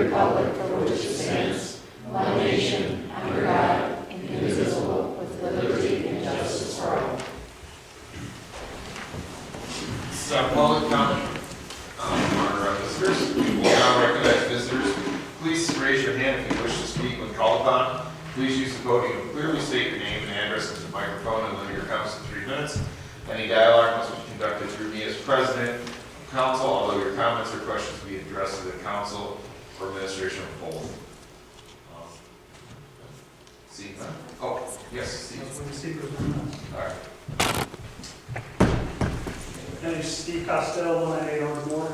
republic for which it stands, one nation, under God, indivisible, with liberty and justice for all. This is our public comment on our visitors. We will now recognize visitors. Please raise your hand if you wish to speak when called upon. Please use the podium. Clearly state your name and address into the microphone and limit your comments to 3 minutes. Any dialogue must be conducted through me as president of council, although your comments or questions be addressed to the council or administration or both. See? Oh, yes, Steve. All right. My name is Steve Costello, 198 Ardmore.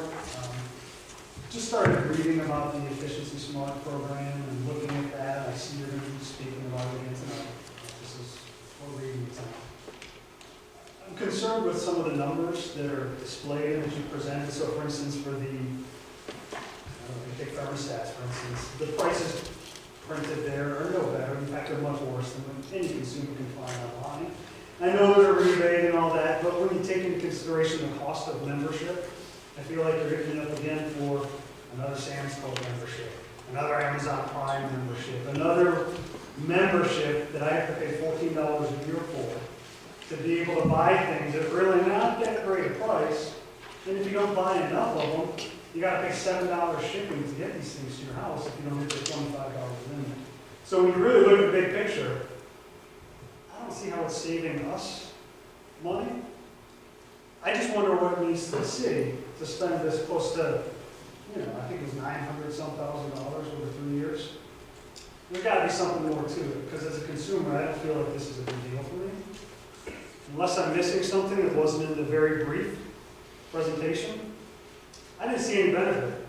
Just started reading about the Efficiency Smart program and looking at that. I see you're going to be speaking about it again tonight. This is what we're reading tonight. I'm concerned with some of the numbers that are displayed that you presented. So, for instance, for the take thermostats, for instance, the prices printed there are no better. In fact, they're much worse than what any consumer can find online. I know there's a rebate and all that, but when you take into consideration the cost of membership, I feel like you're hitting it up again for another Sam's Club membership, another Amazon Prime membership, another membership that I have to pay $14 a year for to be able to buy things that are really not that great a price. And if you don't buy enough of them, you got to pay $7 shipping to get these things to your house if you don't hit the $25 limit. So when you really look at the big picture, I don't see how it's saving us money. I just wonder what it means to the city to spend this close to, I think it was $900-some thousand over 3 years. There's got to be something more to it, because as a consumer, I don't feel like this is a big deal for me. Unless I'm missing something that wasn't in the very brief presentation, I didn't see any benefit.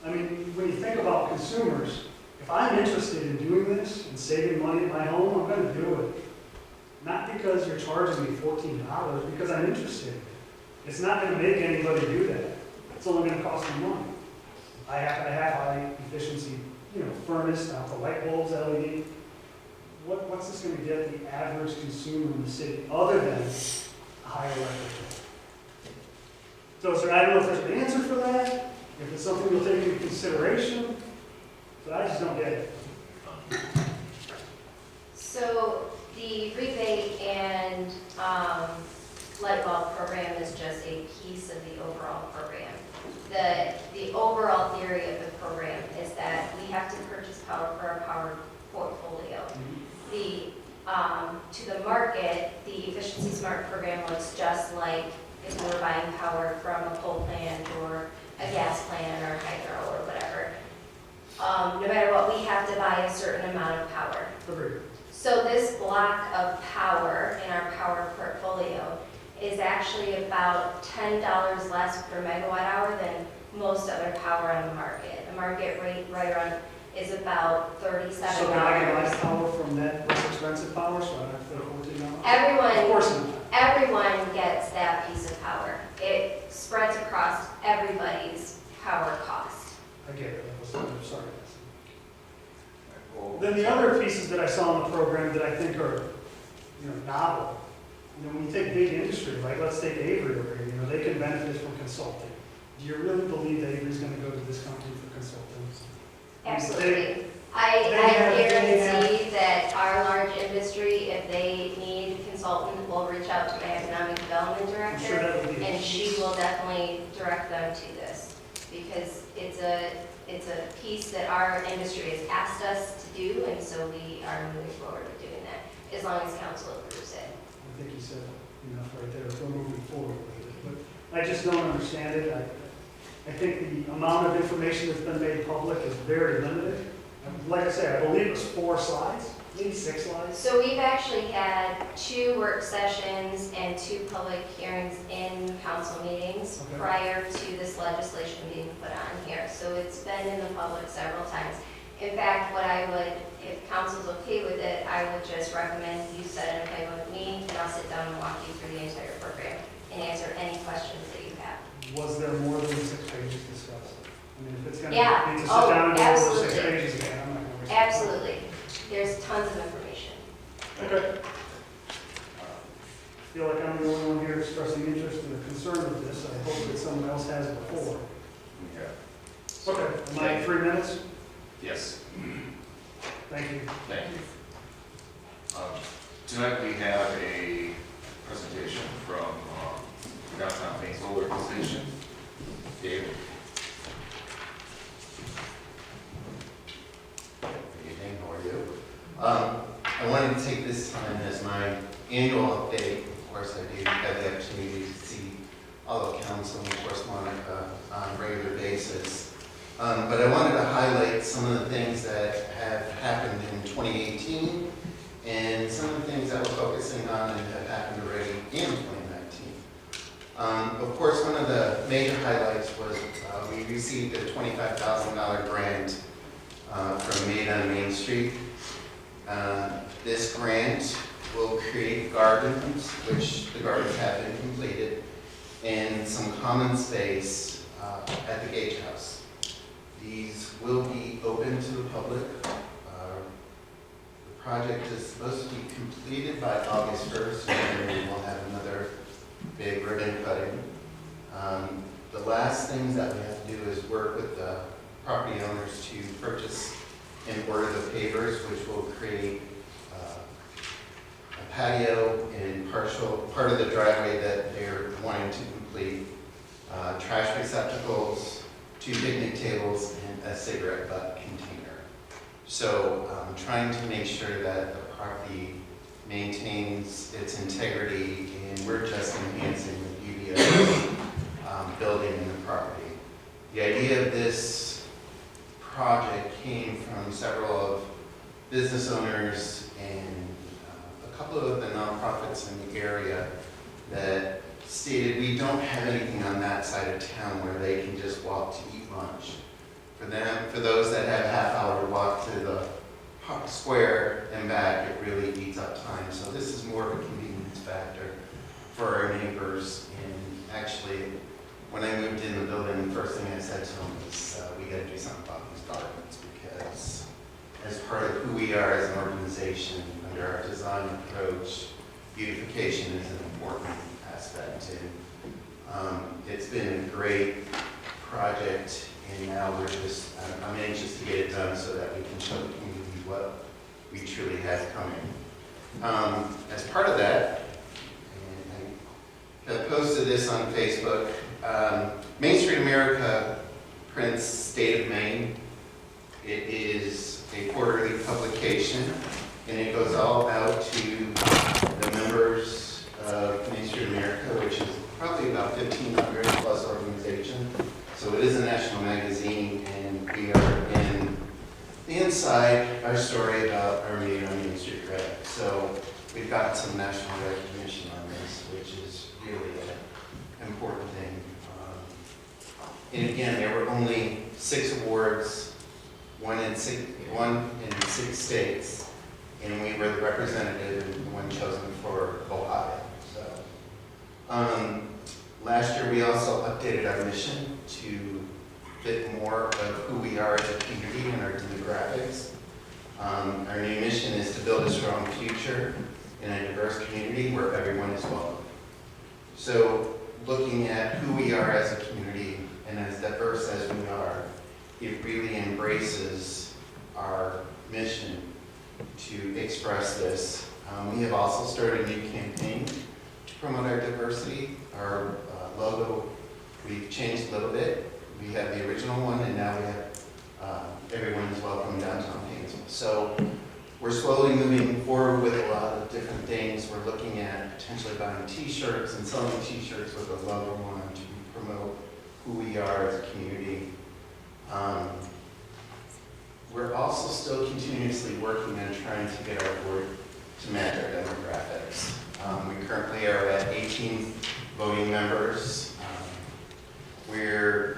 I mean, when you think about consumers, if I'm interested in doing this and saving money at my home, I'm going to do it. Not because you're charging me $14, because I'm interested. It's not going to make anybody do that. It's only going to cost me money. I have to have high efficiency, furnace, now for light bulbs, LED. What's this going to get the average consumer in the city other than a higher electric bill? So I don't know if there's an answer for that, if it's something we'll take into consideration, but I just don't get it. So the rebate and light bulb program is just a piece of the overall program. The overall theory of the program is that we have to purchase power for our power portfolio. To the market, the Efficiency Smart program looks just like if we were buying power from a coal plant or a gas plant or hydro or whatever. No matter what, we have to buy a certain amount of power. Agreed. So this block of power in our power portfolio is actually about $10 less per megawatt hour than most other power on the market. The market rate right around is about $37. So can I get my power from that less expensive power, so I don't have to pay $14? Of course not. Everyone gets that piece of power. It spreads across everybody's power cost. I get it. I'm sorry. Then the other pieces that I saw in the program that I think are, novel. When you take big industry, like let's take Avery over here, they can benefit from consulting. Do you really believe that Avery's going to go to this company for consulting? Absolutely. I guarantee that our large industry, if they need a consultant, will reach out to my economic development I'm sure director, that would be. and she will definitely direct them to this, because it's a piece that our industry has asked us to do, and so we are moving forward with doing that, as long as council approves it. I think you said enough right there. We're moving forward with it. But I just don't understand it. I think the amount of information that's been made public is very limited. Like I said, I believe it's 4 slides, maybe 6 slides. So we've actually had 2 work sessions and 2 public hearings in council meetings prior to this legislation being put on here. So it's been in the public several times. In fact, what I would, if council's okay with it, I would just recommend you set an appointment with me, and I'll sit down and walk you through the entire program and answer any questions that you have. Was there more than 6 pages discussed? I mean, if it's going Yeah. to sit down and go over 6 Absolutely. pages again, I'm not going to waste Absolutely. There's tons of information. Okay. I feel like I'm the only one here expressing interest and a concern with this. I hope that someone else has it before. Okay. Okay, am I 3 minutes? Yes, Thank you. thank you. Tonight we have a presentation from Downtown Painesville Organization. David? Good evening, how are you? I wanted to take this time as my annual update. Of course, I do have the opportunity to see all of council and of course Monica on a regular basis. But I wanted to highlight some of the things that have happened in 2018 and some of the things that we're focusing on and have happened already in 2019. Of course, one of the major highlights was we received a $25,000 grant from Made on Main Street. This grant will create gardens, which the gardens have been completed, and some common space at the Gage House. These will be open to the public. The project is supposed to be completed by August 1st, and then we'll have another big ribbon cutting. The last things that we have to do is work with the property owners to purchase and order the pavers, which will create a patio and part of the driveway that they're wanting to complete, trash receptacles, 2 picnic tables, and a cigarette butt container. So I'm trying to make sure that the property maintains its integrity, and we're just enhancing the beauty of the building and the property. The idea of this project came from several of business owners and a couple of the nonprofits in the area that stated we don't have anything on that side of town where they can just walk to eat lunch. For those that have a half-hour walk to the square and back, it really eats up time. So this is more of a convenience factor for our neighbors. And actually, when I moved in the building, the first thing I said to them was, we got to do something about these gardens, because as part of who we are as an organization, under our design approach, beautification is an important aspect. And it's been a great project, and now I'm anxious to get it done so that we can show the community what we truly have coming. As part of that, and I posted this on Facebook, Main Street America prints State of Maine. It is a quarterly publication, and it goes all out to the members of Main Street America, which is probably about 1,500 plus organizations. So it is a national magazine, and we are in the inside our story about our Made on Main Street grad. So we've got some national recognition on this, which is really an important thing. And again, there were only 6 awards, one in 6 states, and we were the representative and the one chosen for Ohio. So last year we also updated our mission to fit more of who we are as a community and our demographics. Our new mission is to build a strong future in a diverse community where everyone is welcome. So looking at who we are as a community and as diverse as we are, it really embraces our mission to express this. We have also started a new campaign to promote our diversity. Our logo, we've changed a little bit. We have the original one, and now we have everyone is welcome downtown Painesville. So we're slowly moving forward with a lot of different things. We're looking at potentially buying t-shirts and selling t-shirts with a logo on to promote who we are as a community. We're also still continuously working on trying to get our board to match our demographics. We currently are at 18 voting members. We're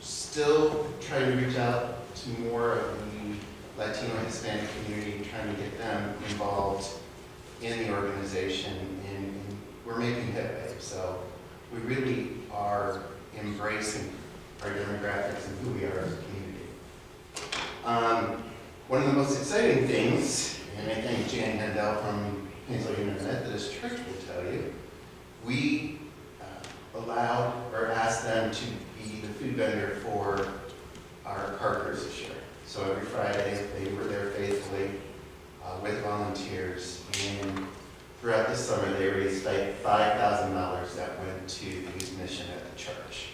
still trying to reach out to more of the Latino Hispanic community, trying to get them involved in the organization, and we're making headway. So we really are embracing our demographics and who we are as a community. One of the most exciting things, and I think Jan Handel from Painesville United Methodist Church will tell you, we allowed or asked them to be the food vendor for our car crews this year. So every Friday, they were there faithfully with volunteers, and throughout the summer, they raised like $5,000 that went to the youth mission at the church.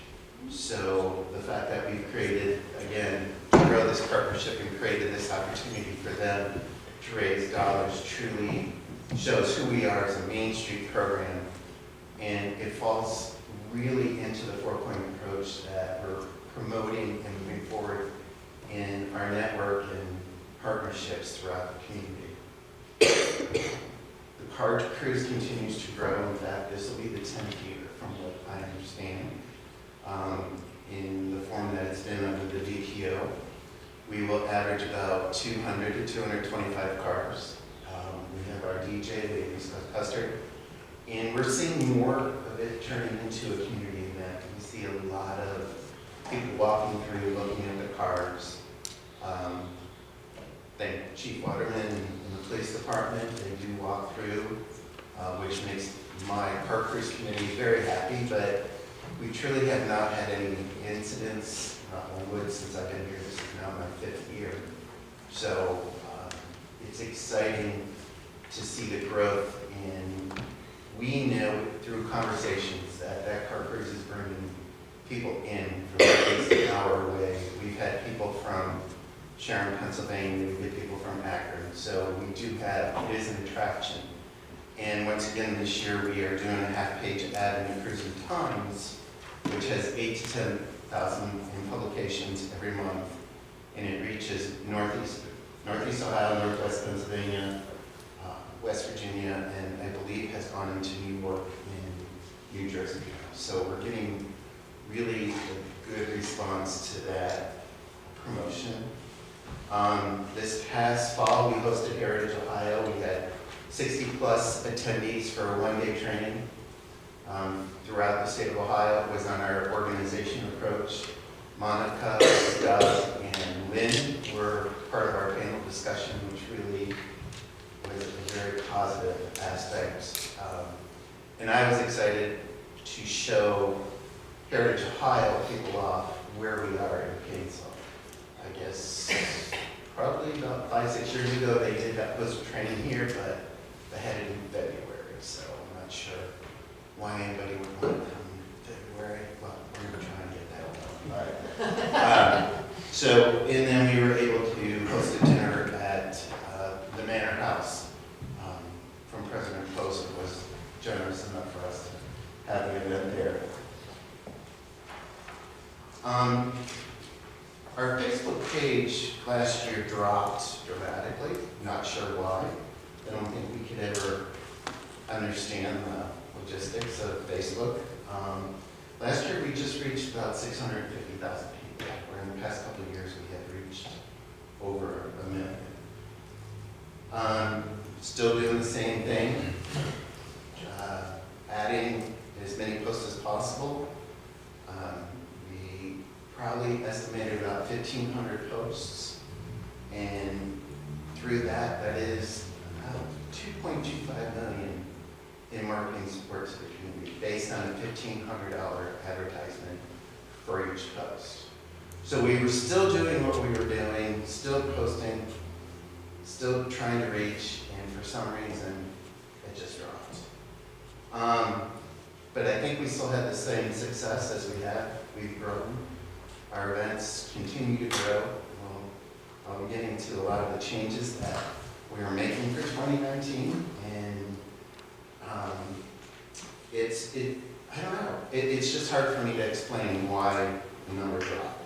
So the fact that we've created, again, to grow this partnership and created this opportunity for them to raise dollars truly shows who we are as a Main Street program, and it falls really into the four-point approach that we're promoting and moving forward in our network and partnerships throughout the community. The car cruise continues to grow. In fact, this will be the 10th year from what I understand. In the form that it's been under the DTO, we will average about 200 to 225 cars. We have our DJ, Ladies Custard, and we're seeing more of it turning into a community event. We see a lot of people walking through, looking at the cars. Thank Chief Waterman and the police department. They do walk through, which makes my park cruise committee very happy, but we truly have not had any incidents on wood since I've been here. This is now my 5th year. So it's exciting to see the growth, and we know through conversations that that car cruise is bringing people in from at least an hour away. We've had people from Sharon, Pennsylvania, we get people from Akron. So we do have, it is an attraction. And once again, this year we are doing a half-page ad in the Cruising Times, which has 8,000 to 10,000 in publications every month, and it reaches Northeast Ohio, Northwest Pennsylvania, West Virginia, and I believe has gone into New York and New Jersey. So we're getting really a good response to that promotion. This past fall, we hosted Heritage Ohio. We had 60 plus attendees for a one-day training throughout the state of Ohio. It was on our organization approach. Monica, Doug, and Lynn were part of our panel discussion, which really was a very positive aspect. And I was excited to show Heritage Ohio people off where we are in Painesville. I guess probably about 5-6 years ago they did that post training here, but they had it in February, so I'm not sure why anybody would want to come in February. Well, we're going to try and get that one. And then we were able to host a dinner at the Manor House from President Post, who was generous enough for us to have the event there. Our Facebook page last year dropped dramatically, not sure why. I don't think we could ever understand the logistics of Facebook. Last year we just reached about 650,000 people, where in the past couple of years we had reached over 1 million. Still doing the same thing, adding as many posts as possible. We probably estimated about 1,500 posts, and through that, that is about $2.25 million in marketing support to the community, based on a $1,500 advertisement for each post. So we were still doing what we were doing, still posting, still trying to reach, and for some reason, it just dropped. But I think we still had the same success as we have. We've grown. Our events continue to grow. I'll be getting to a lot of the changes that we are making for 2019, and I don't know. It's just hard for me to explain why the number dropped.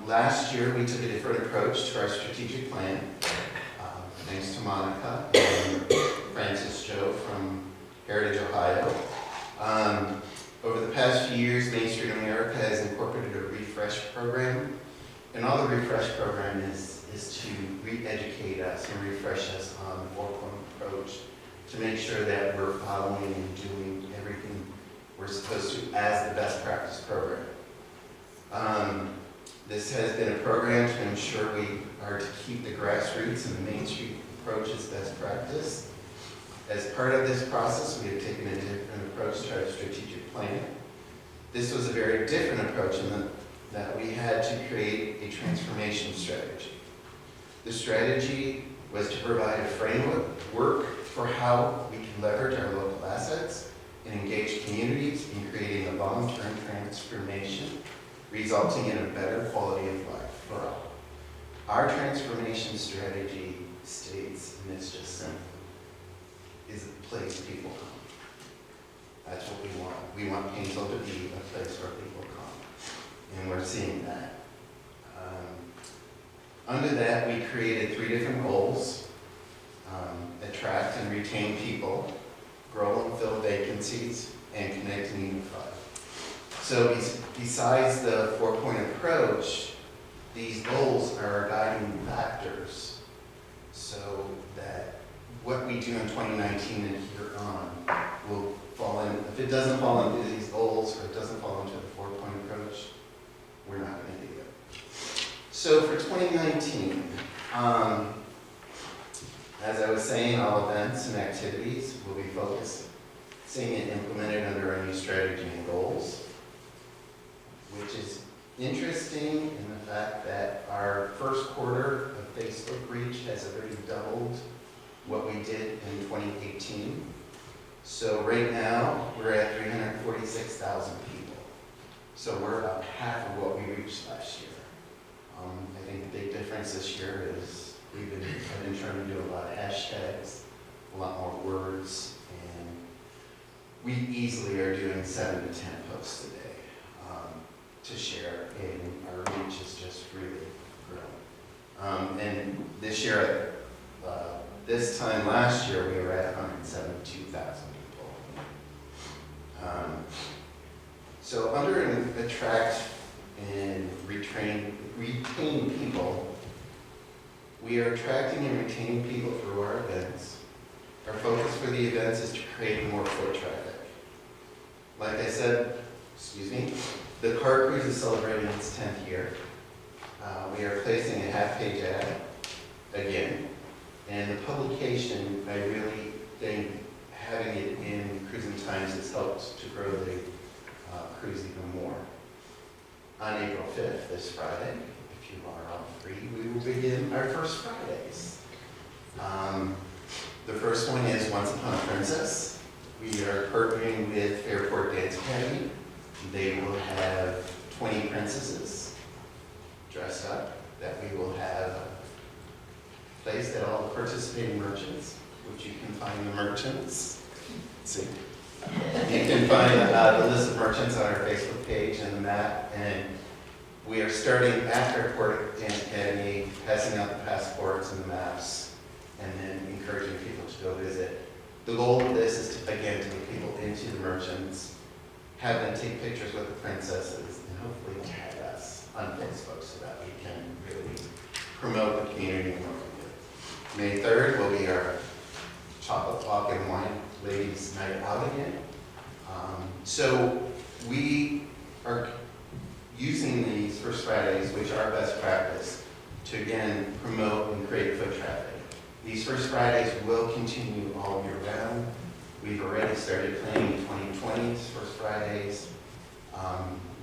Last year, we took a different approach to our strategic plan, thanks to Monica and Francis Joe from Heritage Ohio. Over the past few years, Main Street America has incorporated a refresh program, and all the refresh program is to re-educate us and refresh us on the four-point approach to make sure that we're following and doing everything we're supposed to as the best practice program. This has been a program to ensure we are to keep the grassroots and the Main Street approach as best practice. As part of this process, we have taken a different approach to our strategic plan. This was a very different approach in that we had to create a transformation strategy. The strategy was to provide a framework for how we can leverage our local assets and engage communities in creating a long-term transformation, resulting in a better quality of life for all. Our transformation strategy states, and it's just simple, is a place people come. That's what we want. We want Painesville to be a place where people come, and we're seeing that. Under that, we created 3 different goals: attract and retain people, grow and fill vacancies, and connect and unify. So besides the 4-point approach, these goals are our guiding factors so that what we do in 2019 and here on will fall in. If it doesn't fall into these goals, or it doesn't fall into the 4-point approach, we're not going to do it. So for 2019, as I was saying, all events and activities will be focusing and implemented under our new strategy and goals, which is interesting in the fact that our first quarter of Facebook reach has already doubled what we did in 2018. So right now, we're at 346,000 people. So we're about half of what we reached last year. I think the big difference this year is I've been trying to do a lot of hashtags, a lot more words, and we easily are doing 7 to 10 posts a day to share, and our reach is just really growing. And this year, this time last year, we were at 172,000 people. So under an attract and retain people, we are attracting and retaining people through our events. Our focus for the events is to create more foot traffic. Like I said, the car cruise is celebrating its 10th year. We are placing a half-page ad again, and the publication, I really think having it in Cruising Times has helped to grow the cruise even more. On April 5th, this Friday, if you are all free, we will begin our first Fridays. The first one is Once Upon a Princess. We are partnering with Fairport Dance Academy. They will have 20 princesses dressed up that we will have placed at all the participating merchants, which you can find the merchants. See. You can find the list of merchants on our Facebook page and the map, and we are starting at Fairport Dance Academy, passing out the passports and the maps, and then encouraging people to go visit. The goal of this is to, again, to get people into the merchants, have them take pictures with the princesses, and hopefully tag us on Facebook so that we can really promote the community and work with it. May 3rd will be our chocolate walk and wine ladies night out again. So we are using these First Fridays, which are best practice, to again promote and create foot traffic. These First Fridays will continue all year round. We've already started planning 2020's First Fridays.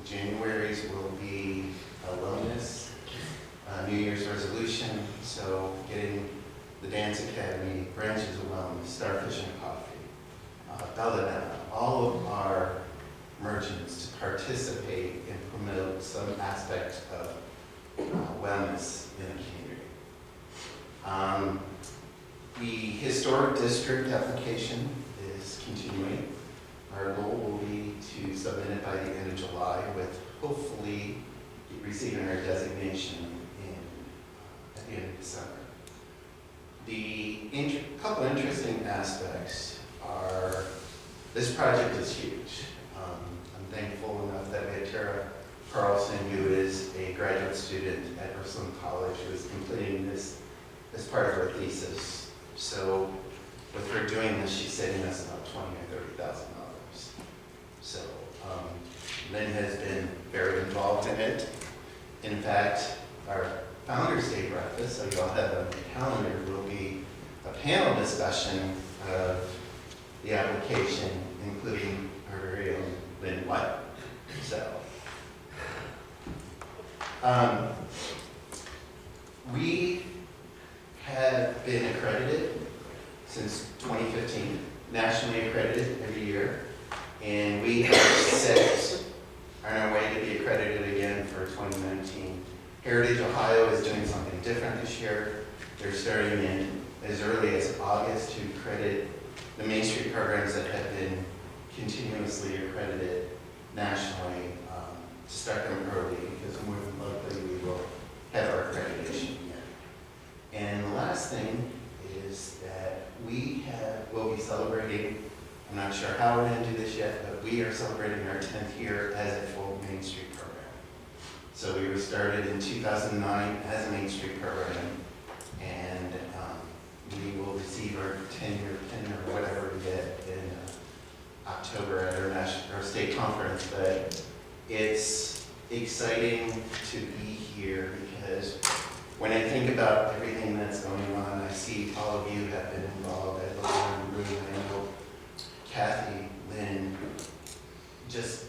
January's will be a wellness, New Year's resolution, so getting the Dance Academy, Branches of Wellness, Starfish and Coffee, Belladonna, all of our merchants to participate and promote some aspect of wellness in the community. The historic district application is continuing. Our goal will be to submit it by the end of July, with hopefully receiving our designation at the end of December. The couple interesting aspects are, this project is huge. I'm thankful enough that we have Tara Carlson, who is a graduate student at Ursuline College, who is completing this as part of her thesis. So with her doing this, she's saving us about $20,000 or $30,000. So Lynn has been very involved in it. In fact, our Founders Day breakfast, so you all have on the calendar, will be a panel discussion of the application, including our very own Lynn White. So We have been accredited since 2015, nationally accredited every year, and we have set on our way to be accredited again for 2019. Heritage Ohio is doing something different this year. They're starting in as early as August to credit the Main Street programs that have been continuously accredited nationally, to start them early, because more than likely we will have our accreditation yet. And the last thing is that we'll be celebrating, I'm not sure how we're going to do this yet, but we are celebrating our 10th year as a full Main Street program. So we were started in 2009 as a Main Street program, and we will receive our 10-year pin or whatever we get in October at our state conference. But it's exciting to be here because when I think about everything that's going on, I see all of you have been involved. I look around the room and I know Kathy, Lynn, just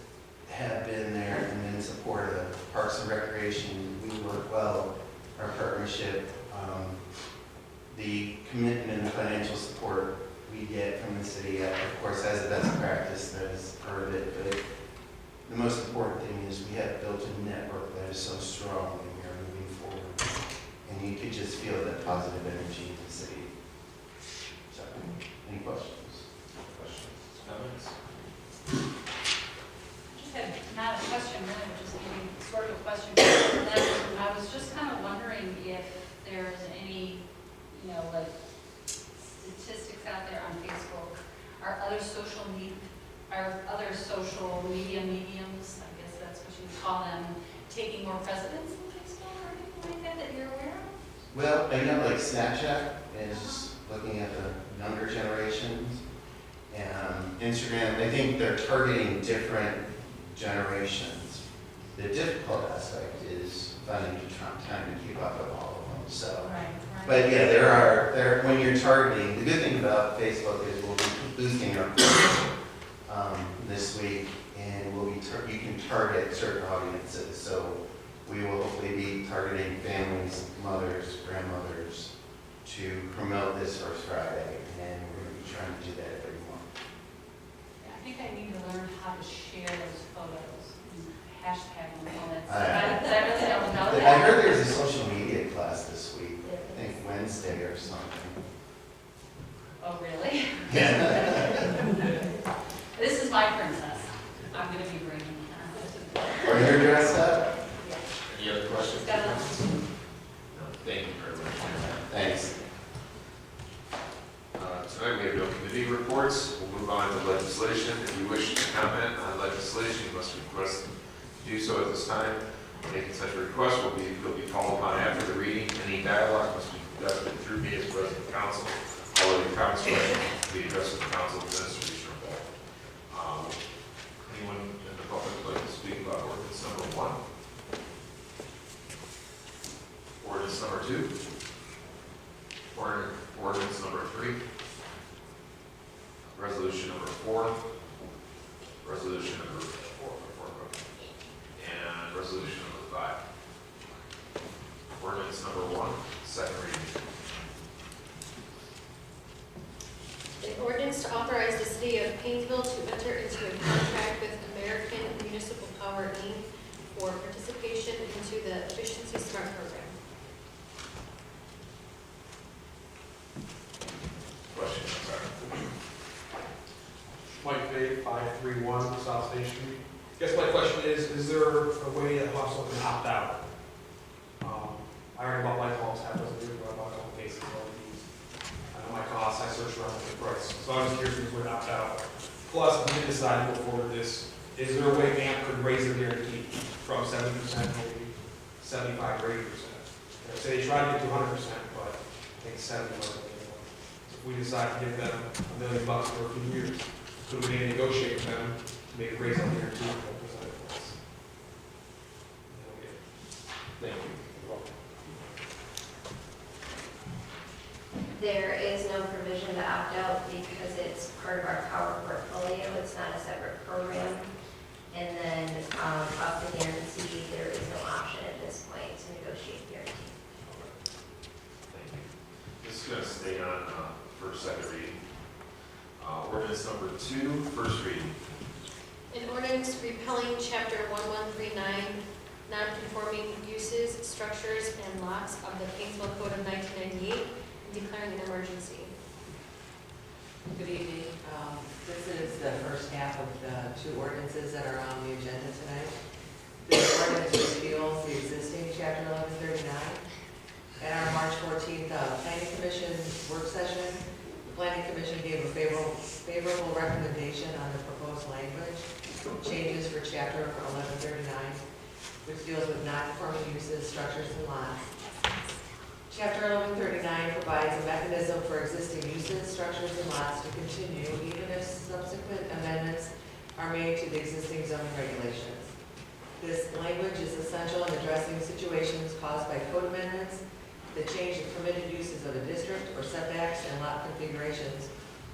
have been there and in support of Parks and Recreation. We work well, our partnership, the commitment and the financial support we get from the city, of course, as a best practice, that is part of it. But the most important thing is we have built a network that is so strong and we are moving forward. And you could just feel that positive energy in the city. So, any questions? Comments? Just had not a question really, but just maybe sort of a question. I was just kind of wondering if there's any, like statistics out there on Facebook, are other social media mediums, I guess that's what you would call them, taking more precedence in Facebook or anything like that you're aware of? Well, I know like Snapchat is looking at the younger generations, and Instagram, I think they're targeting different generations. The difficult aspect is finding time to keep up with all of them. So, Right. but yeah, when you're targeting, the good thing about Facebook is we'll be boosting our this week, and you can target certain audiences. So we will hopefully be targeting families, mothers, grandmothers to promote this First Friday, and we're going to be trying to do that every month. Yeah, I think I need to learn how to share those photos and hashtag them and all that stuff. I really don't know I that. heard there's a social media class this week, I think Wednesday or something. Oh, really? Yeah. This is my princess. I'm going to be bringing her. Are you dressed up? Any other questions? She's got a- No, thank you very much. Thanks. Tonight we have no committee reports. We'll move on to legislation. If you wish to comment on legislation, you must request to do so at this time. Making such a request will be called upon after the reading. Any dialogue must be conducted through me as president of council. All of your comments will be addressed to the council administration or both. Anyone in the public would like to speak about ordinance number 1? Ordinance number 2? Ordinance number 3? Resolution number 4? Resolution number 4, and resolution number 5. Ordinance number 1, second reading. An ordinance to authorize the city of Painesville to enter into a contract with American Municipal Power, Inc. for participation into the Efficiency Smart Program. Question, sorry. Mike Fay, 531 South State Street. Guess my question is there a way that Hawthorne can opt out? I already bought light bulbs half dozen years ago, I bought a couple cases of LEDs. I know my costs, I searched around for the price, so I was curious if we would opt out. Plus, if we decide to go forward with this, is there a way AMP could raise their guarantee from 70% to maybe 75 or 80%? Say they try to get to 100%, but I think 70 might be more. If we decide to give them $1 million for a few years, could we maybe negotiate with them to make a raise on guarantee of 1% plus? Thank you. There is no provision to opt out because it's part of our power portfolio. It's not a separate program. And then, off the guarantee, there is no option at this Ordinance number 2, first reading. An ordinance repealing chapter 1139, non-conforming uses, structures, and lots of the Painesville Code of 1998, and declaring an emergency. Good evening. This is the first half of the two ordinances that are on the agenda tonight. This ordinance repeals the existing chapter 1139. At our March 14th Planning Commission work session, the Planning Commission gave a favorable recommendation on the proposed language changes for chapter 1139, which deals with non-conforming uses, structures, and lots. Chapter 1139 provides a mechanism for existing uses, structures, and lots to continue even if subsequent amendments are made to the existing zoning regulations. This language is essential in addressing situations caused by code amendments that change the permitted uses of a district or setbacks and lot configurations,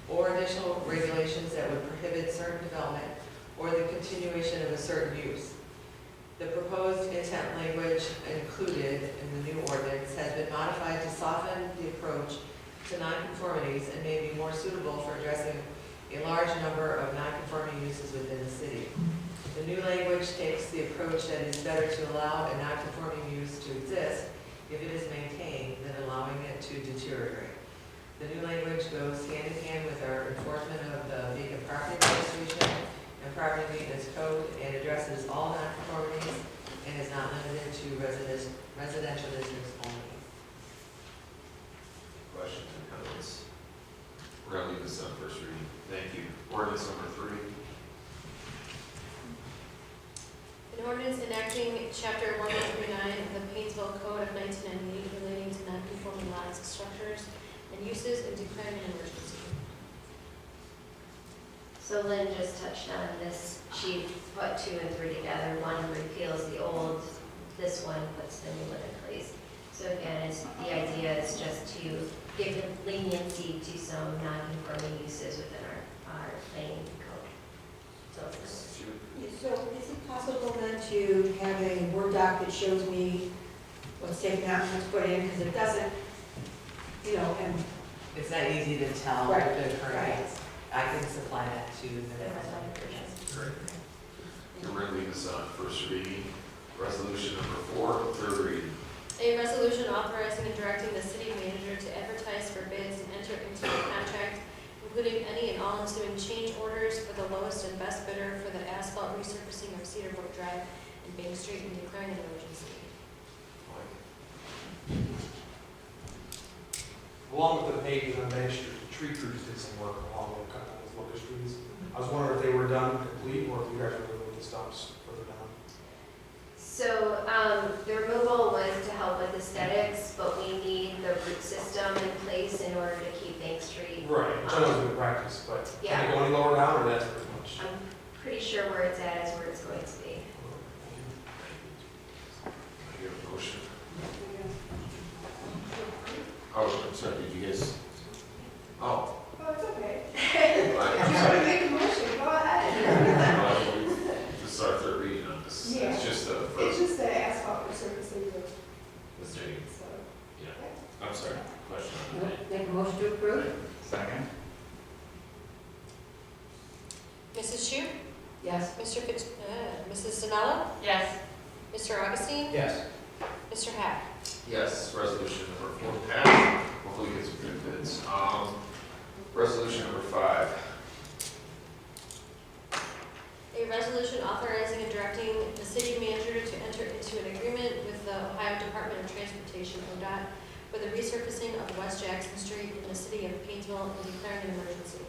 or additional regulations that would prohibit certain development or the continuation of a certain use. The proposed intent language included in the new ordinance has been modified to soften the approach to nonconformities and may be more suitable for addressing a large number of nonconforming uses within the city. The new language takes the approach that is better to allow a nonconforming use to exist if it is maintained than allowing it to deteriorate. The new language goes hand in hand with our enforcement of the vacant property registration and property maintenance code and addresses all nonconformities and is not limited to residential districts only. Questions or comments? We're going to leave this on first reading. Thank you. Ordinance number 3. An ordinance enacting chapter 1139 of the Painesville Code of 1998 relating to non-conforming lots, structures, and uses and declaring an emergency. So Lynn just touched on this. She put 2 and 3 together. One repeals the old, this one puts the new one in place. So again, the idea is just to give leniency to some non-conforming uses within our planning code. So So is it possible then to have a Word doc that shows me what's taken out and what's put in, because it doesn't, and. It's not easy to tell Right, what the current right. is. I can supply that to the Great. So we're going to leave this on first reading. Resolution number 4, third reading. A resolution authorizing and directing the city manager to advertise for bids and enter into a contract, including any and all ensuing change orders for the lowest and best bidder for the asphalt resurfacing of Cedar Brook Drive and Bank Street and declaring an emergency. Along with the paving on Main Street, tree crews did some work along the cut those locust trees. I was wondering if they were done complete or if you guys were removing the stumps further down. So the removal was to help with aesthetics, but we need the root system in place in order to keep Bank Street. Right, which I know is good practice, but Yeah. can they go any lower down or that's pretty much? I'm pretty sure where it's at is where it's going to be. I hear a motion. Oh, I'm sorry, did you guys? Oh. Oh, it's okay. I'm You sorry. want to make a motion, go ahead. This is our third reading on this. Yeah. It's just the It's first. just the asphalt resurfacing of, Let's take it. so. Yeah. I'm sorry. Question on that. Make a motion to approve? Second? Mrs. Shu? Yes. Mrs. Sinella? Yes. Mr. Augustine? Yes. Mr. Hack? Yes, resolution number 4 passed. Hopefully get some good bids. Resolution number 5. A resolution authorizing and directing the city manager to enter into an agreement with the Ohio Department of Transportation, ODOT, for the resurfacing of West Jackson Street in the city of Painesville and declaring an emergency.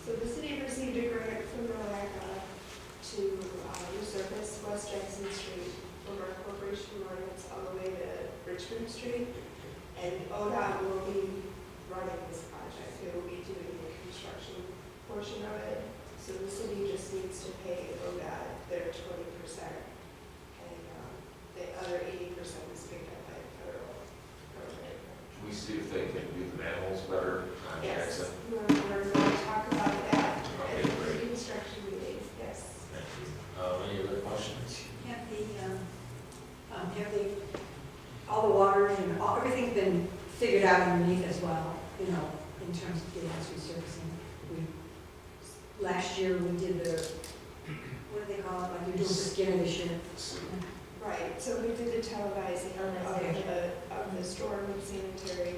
So the city received a grant from NOACA to resurface West Jackson Street from our corporation ordinance all the way to Richmond Street. And ODOT will be running this project. They will be doing the construction portion of it. So the city just needs to pay ODOT their 20%. And the other 80% is picked up by a federal program. Can we see if they can do the manholes better on Yes, Jackson? we're going to talk about that Okay, at the great. reconstruction meeting, yes. Thank you. Any other questions? All the waters and everything's been figured out underneath as well, in terms of getting us resurfacing. We last year we did the, what do they call it, like you're doing for Skinner this year? Right, so we did the televising of the storm and sanitary.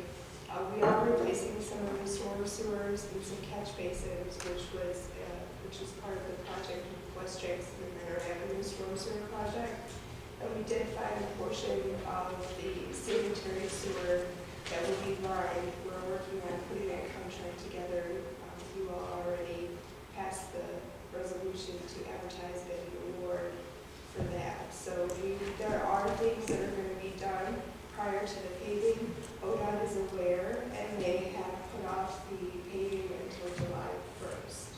We are replacing some of the storm sewers and some catch basins, which is part of the project with West Jackson and Manor Avenue Storm Sewer Project. And we did find a portion of the sanitary sewer that will be lined. We're working on putting that contract together. You all already passed the resolution to advertise the award for that. So there are things that are going to be done prior to the paving. ODOT is aware, and they have put off the paving until July 1st.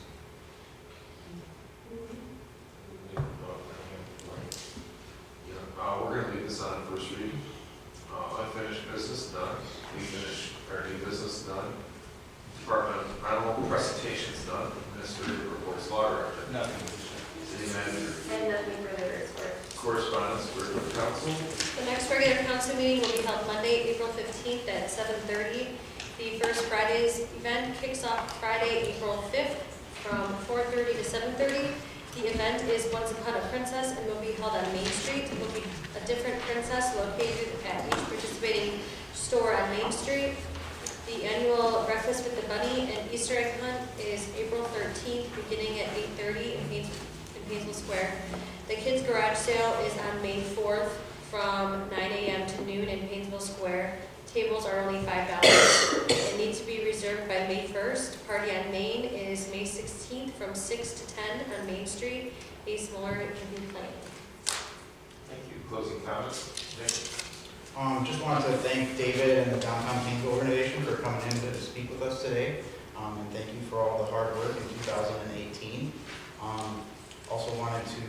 We're gonna leave this on first reading. Unfinished business, none. New business, none. Departmental presentations, none. Administrative reports, law director. Nothing. City manager. And nothing further to report. Correspondence for the council. The next regular council meeting will be held Monday, April 15th at 7:30. The First Fridays event kicks off Friday, April 5th from 4:30 to 7:30. The event is Once Upon a Princess and will be held on Main Street. It will be a different princess located at each participating store on Main Street. The annual Breakfast with the Bunny and Easter egg hunt is April 13th, beginning at 8:30 in Painesville Square. The Kids Garage Sale is on May 4th from 9 a.m. to noon in Painesville Square. Tables are only $5. It needs to be reserved by May 1st. Party on Main is May 16th from 6 to 10 on Main Street. Ace Miller can be playing. Thank you. Closing comments. Nick? Just wanted to thank David and the Downtown Painesville Organization for coming in to speak with us today. And thank you for all the hard work in 2018. Also wanted to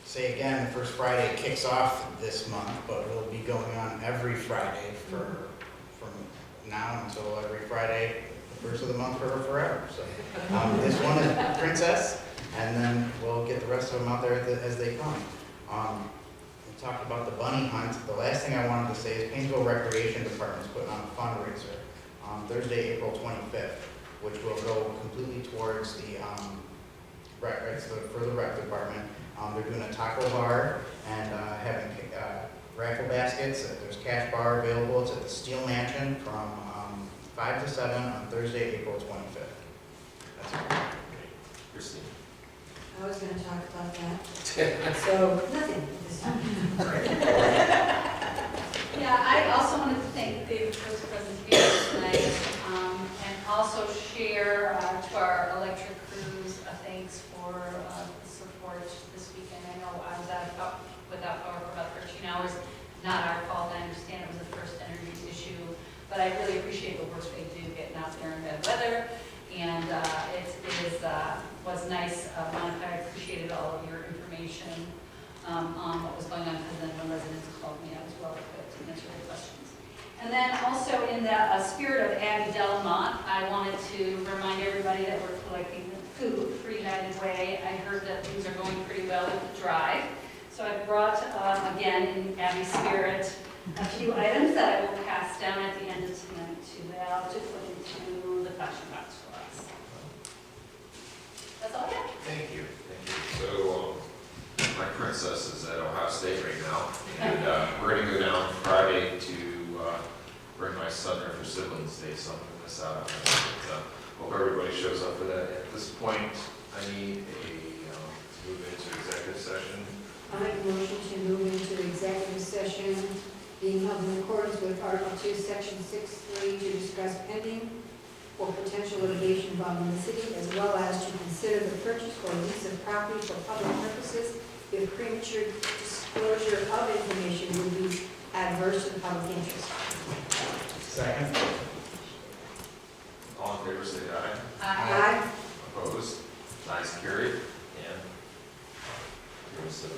say again, First Friday kicks off this month, but will be going on every Friday from now until every Friday, the first of the month forever. So this one is Princess, and then we'll get the rest of them out there as they come. We talked about the bunny hunt. The last thing I wanted to say is Painesville Recreation Department is putting on a fundraiser on Thursday, April 25th, which will go completely towards the for the rec department. They're doing a taco bar and having raffle baskets. There's cash bar available. It's at the Steel Mansion from 5 to 7 on Thursday, April 25th. That's all. Christine. I was gonna talk about that. So, nothing this time. Yeah, I also wanted to thank David for his presentation tonight, and also share to our electric crews a thanks for the support this weekend. I know I was without power for about 13 hours. Not our fault, I understand it was the first energy issue, but I really appreciate the work they do getting out there in bad weather. And was nice. Monica, I appreciated all of your information on what was going on, because then when residents called me, I was well equipped to answer their questions. And then also in the spirit of Abby Delmont, I wanted to remind everybody that we're collecting food for United Way. I heard that things are going pretty well with the drive. So I brought, again, in Abby's spirit, a few items that I will pass down at the end of tonight to Val to put into the fashion box for us. That's all I have. Thank you. Thank you. So, my princess is at Ohio State right now, and we're going to go down Friday to bring my son there for Siblings Day, so I'm going to miss out on that. But, hope everybody shows up for that. At this point, I need to move into executive session. I make a motion to move into executive session being held in accordance with Article 2, Section 6.3 to discuss pending or potential litigation involving the city, as well as to consider the purchase or lease of property for public purposes if premature disclosure of information would be adverse to the public interest. Second. All in favor, say aye. Aye. Opposed? Ayes carried. And here's the